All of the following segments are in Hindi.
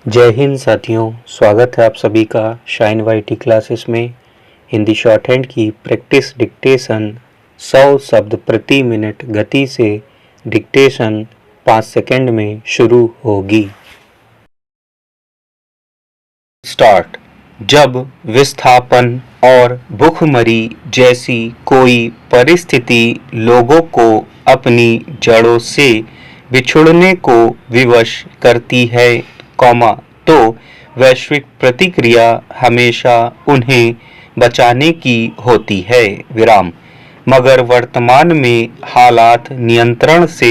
जय हिंद साथियों, स्वागत है आप सभी का शाइन वाईटी क्लासेस में। हिंदी शॉर्ट हैंड की प्रैक्टिस डिक्टेशन 100 शब्द प्रति मिनट गति से डिक्टेशन 5 सेकंड में शुरू होगी। स्टार्ट। जब विस्थापन और भूखमरी जैसी कोई परिस्थिति लोगों को अपनी जड़ों से बिछुड़ने को विवश करती है, तो वैश्विक प्रतिक्रिया हमेशा उन्हें बचाने की होती है, मगर वर्तमान में हालात नियंत्रण से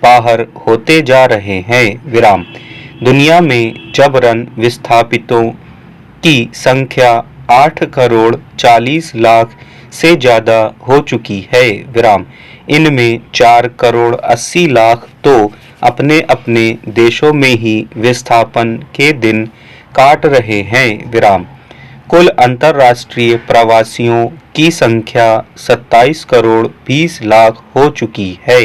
बाहर होते जा रहे हैं, दुनिया में जबरन विस्थापितों की संख्या 8 करोड़ 40 लाख से ज़्यादा हो चुकी है, इनमें 4 करोड़ 80 लाख तो अपने अपने देशों में ही विस्थापन के दिन काट रहे हैं, कुल अंतर्राष्ट्रीय प्रवासियों की संख्या 27 करोड़ 20 लाख हो चुकी है,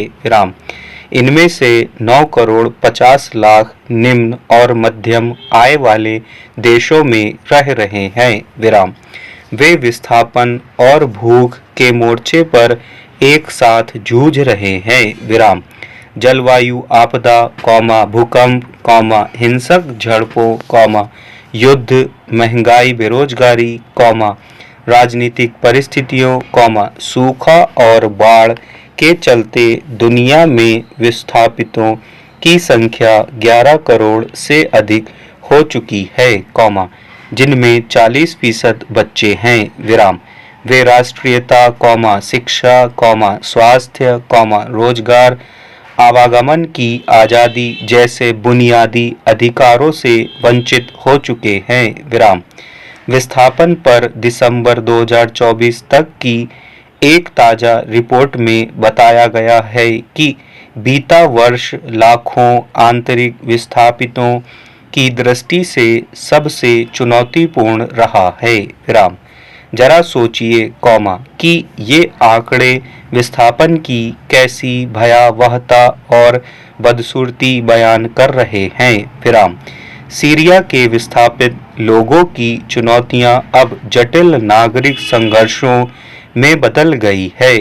इनमें से 9 करोड़ 50 लाख निम्न और मध्यम आय वाले देशों में रह रहे हैं, वे विस्थापन और भूख के मोर्चे पर एक साथ जूझ रहे हैं, जलवायु आपदा, भूकंप, हिंसक झड़पों, युद्ध, महंगाई, बेरोजगारी, राजनीतिक परिस्थितियों, सूखा और बाढ़ के चलते दुनिया में विस्थापितों की संख्या 11 करोड़ से अधिक हो चुकी है, जिनमें 40% बच्चे हैं, वे राष्ट्रीयता, शिक्षा, स्वास्थ्य, रोजगार, आवागमन की आज़ादी जैसे बुनियादी अधिकारों से वंचित हो चुके हैं, विस्थापन पर दिसंबर 2024 तक की एक ताज़ा रिपोर्ट में बताया गया है कि बीता वर्ष लाखों आंतरिक विस्थापितों की दृष्टि से सबसे चुनौतीपूर्ण रहा है, जरा सोचिए, कि ये आंकड़े विस्थापन की कैसी भयावहता और बदसूरती बयान कर रहे हैं, सीरिया के विस्थापित लोगों की चुनौतियां अब जटिल नागरिक संघर्षों में बदल गई है,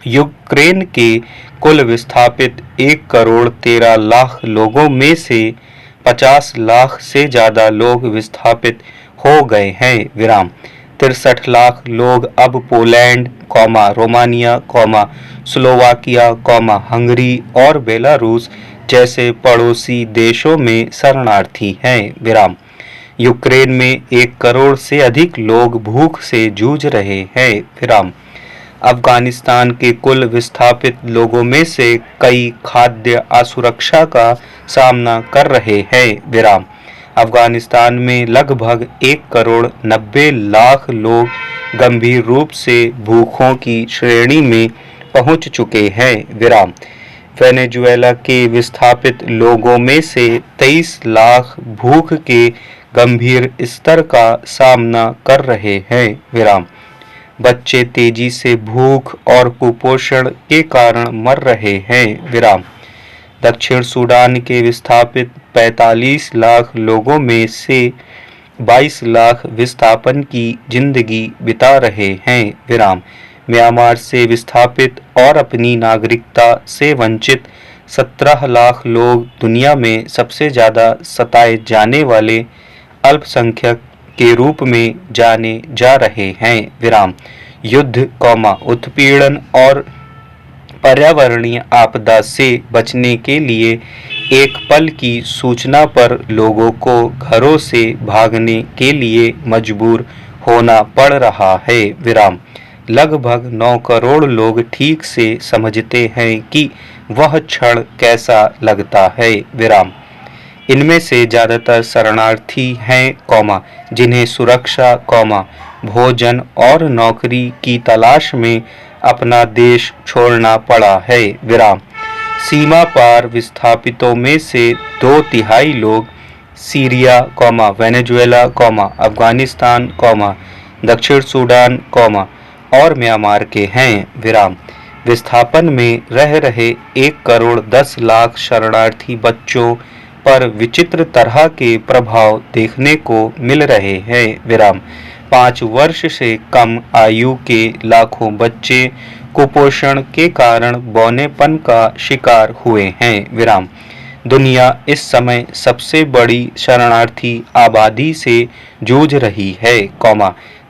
यूक्रेन के कुल विस्थापित 1 करोड़ 13 लाख लोगों में से 50 लाख से ज़्यादा लोग विस्थापित हो गए हैं, 63 लाख लोग अब पोलैंड, रोमानिया, स्लोवाकिया, हंगरी और बेलारूस जैसे पड़ोसी देशों में शरणार्थी हैं, यूक्रेन में 1 करोड़ से अधिक लोग भूख से जूझ रहे हैं, अफगानिस्तान के कुल विस्थापित लोगों में से कई खाद्य असुरक्षा का सामना कर रहे हैं, अफगानिस्तान में लगभग 1 करोड़ 90 लाख लोग गंभीर रूप से भूखों की श्रेणी में पहुंच चुके हैं, वेनेजुएला के विस्थापित लोगों में से 23 लाख भूख के गंभीर स्तर का सामना कर रहे हैं, बच्चे तेजी से भूख और कुपोषण के कारण मर रहे हैं, दक्षिण सूडान के विस्थापित 45 लाख लोगों में से 22 लाख विस्थापन की जिंदगी बिता रहे हैं, म्यांमार से विस्थापित और अपनी नागरिकता से वंचित 17 लाख लोग दुनिया में सबसे ज़्यादा सताए जाने वाले अल्पसंख्यक के रूप में जाने जा रहे हैं, युद्ध, उत्पीड़न और पर्यावरणीय आपदा से बचने के लिए एक पल की सूचना पर लोगों को घरों से भागने के लिए मजबूर होना पड़ रहा है, लगभग 9 करोड़ लोग ठीक से समझते हैं कि वह क्षण कैसा लगता है, इनमें से ज़्यादातर शरणार्थी हैं, जिन्हें सुरक्षा, भोजन और नौकरी की तलाश में अपना देश छोड़ना पड़ा है, सीमा पार विस्थापितों में से 2/3 लोग सीरिया, वेनेजुएला, अफगानिस्तान, दक्षिण सूडान, और म्यांमार के हैं, विस्थापन में रह रहे 1 करोड़ 10 लाख शरणार्थी बच्चों, पर विचित्र तरह के प्रभाव देखने को मिल रहे हैं। विराम 5 वर्ष से कम आयु के लाखों बच्चे कुपोषण के कारण बौनेपन का शिकार हुए हैं। विराम दुनिया इस समय सबसे बड़ी शरणार्थी आबादी से जूझ रही है,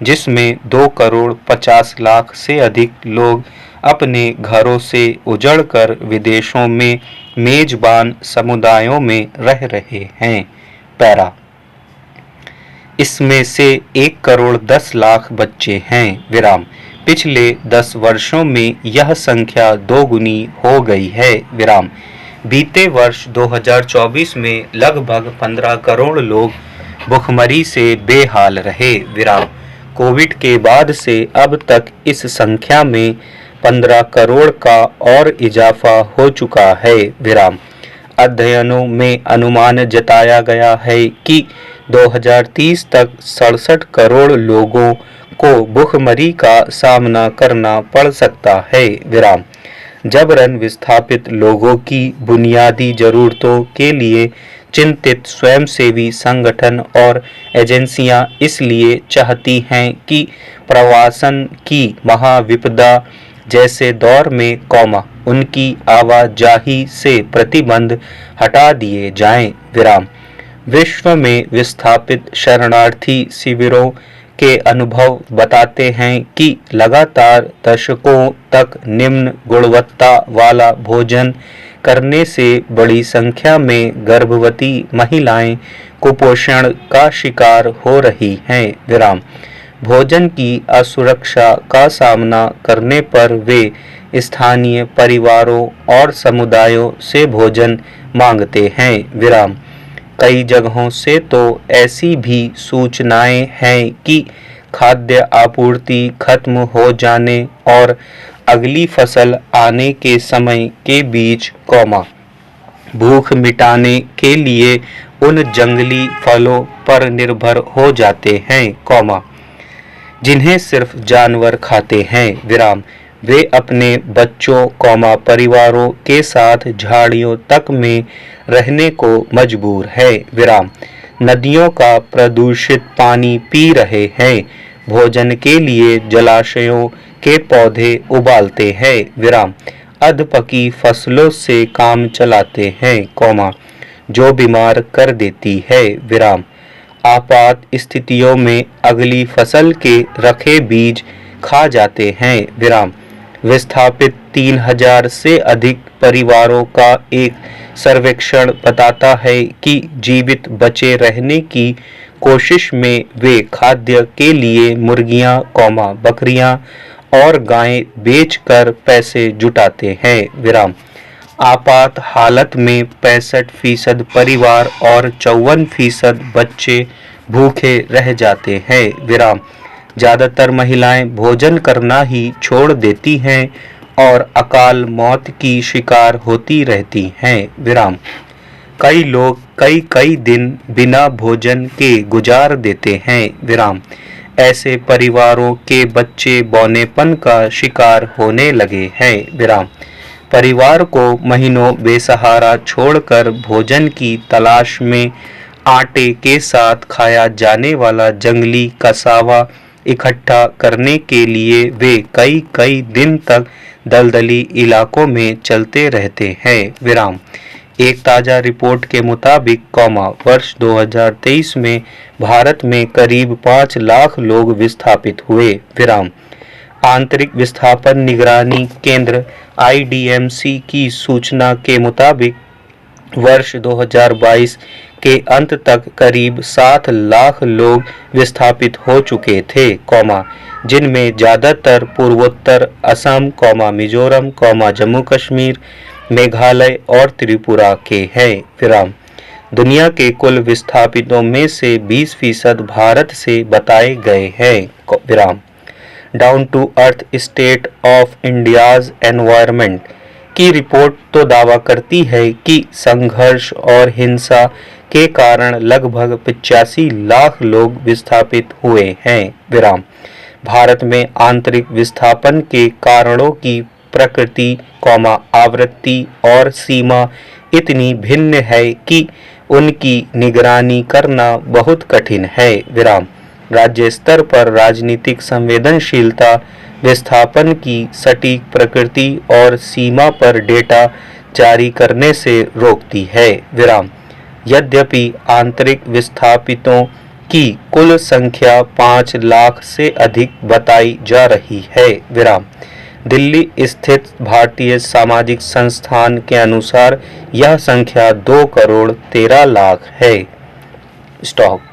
जिसमें 2 करोड़ 50 लाख से अधिक लोग अपने घरों से उजड़कर विदेशों में मेजबान समुदायों में रह रहे हैं। पैरा इसमें से 1 करोड़ 10 लाख बच्चे हैं। विराम पिछले 10 वर्षों में यह संख्या 2 गुनी हो गई है। विराम बीते वर्ष 2024 में लगभग 15 करोड़ लोग भुखमरी से बेहाल रहे। विराम कोविड के बाद से अब तक इस संख्या में 15 करोड़ का और इजाफा हो चुका है। विराम अध्ययनों में अनुमान जताया गया है कि 2030 तक 67 करोड़ लोगों को भुखमरी का सामना करना पड़ सकता है। विराम जबरन विस्थापित लोगों की बुनियादी जरूरतों के लिए चिंतित स्वयंसेवी संगठन और एजेंसियां इसलिए चाहती हैं कि प्रवासन की महाविपदा जैसे दौर में उनकी आवाजाही से प्रतिबंध हटा दिए जाएं। विराम विश्व में विस्थापित शरणार्थी शिविरों के अनुभव बताते हैं कि लगातार दशकों तक निम्न गुणवत्ता वाला भोजन करने से बड़ी संख्या में गर्भवती महिलाएं कुपोषण का शिकार हो रही हैं। विराम भोजन की असुरक्षा का सामना करने पर वे स्थानीय परिवारों और समुदायों से भोजन मांगते हैं। विराम कई जगहों से तो ऐसी भी सूचनाएं हैं कि खाद्य आपूर्ति खत्म हो जाने और अगली फसल आने के समय के बीच भूख मिटाने के लिए उन जंगली फलों पर निर्भर हो जाते हैं, जिन्हें सिर्फ जानवर खाते हैं। विराम वे अपने बच्चों परिवारों के साथ झाड़ियों तक में रहने को मजबूर है। विराम नदियों का प्रदूषित पानी पी रहे हैं, भोजन के लिए जलाशयों के पौधे उबालते हैं। विराम अधपकी फसलों से काम चलाते हैं, जो बीमार कर देती है। विराम आपात स्थितियों में अगली फसल के रखे बीज खा जाते हैं। विराम विस्थापित 3000 से अधिक परिवारों का एक सर्वेक्षण बताता है कि जीवित बचे रहने की कोशिश में वे खाद्य के लिए मुर्गियां, बकरियां और गायें बेचकर पैसे जुटाते हैं। विराम आपात हालत में 65% परिवार और 54% बच्चे भूखे रह जाते हैं। विराम ज्यादातर महिलाएं भोजन करना ही छोड़ देती हैं और अकाल मौत की शिकार होती रहती हैं। विराम कई लोग कई दिन बिना भोजन के गुजार देते हैं। विराम ऐसे परिवारों के बच्चे बौनेपन का शिकार होने लगे हैं। विराम परिवार को महीनों बेसहारा छोड़कर भोजन की तलाश में आटे के साथ खाया जाने वाला जंगली कसावा इकट्ठा करने के लिए वे कई दिन तक दलदली इलाकों में चलते रहते हैं। विराम एक ताजा रिपोर्ट के मुताबिक वर्ष 2023 में भारत में करीब 5 लाख लोग विस्थापित हुए। विराम आंतरिक विस्थापन निगरानी केंद्र IDMC की सूचना के मुताबिक वर्ष 2022 के अंत तक करीब 7 लाख लोग विस्थापित हो चुके थे, जिनमें ज्यादातर पूर्वोत्तर असम, मिजोरम, जम्मू कश्मीर, मेघालय और त्रिपुरा के हैं। विराम दुनिया के कुल विस्थापितों में से 20% भारत से बताए गए हैं। विराम down to earth state of India's environment की रिपोर्ट तो दावा करती है कि संघर्ष और हिंसा के कारण लगभग 85 लाख लोग विस्थापित हुए हैं। विराम भारत में आंतरिक विस्थापन के कारणों की प्रकृति, आवृत्ति और सीमा इतनी भिन्न है कि उनकी निगरानी करना बहुत कठिन है। विराम। राज्य स्तर पर राजनीतिक संवेदनशीलता विस्थापन की सटीक प्रकृति और सीमा पर डेटा जारी करने से रोकती है। विराम। यद्यपि आंतरिक विस्थापितों की कुल संख्या 5 लाख से अधिक बताई जा रही है। विराम। दिल्ली स्थित भारतीय सामाजिक संस्थान के अनुसार यह संख्या 2 करोड़ 13 लाख है। स्टॉप।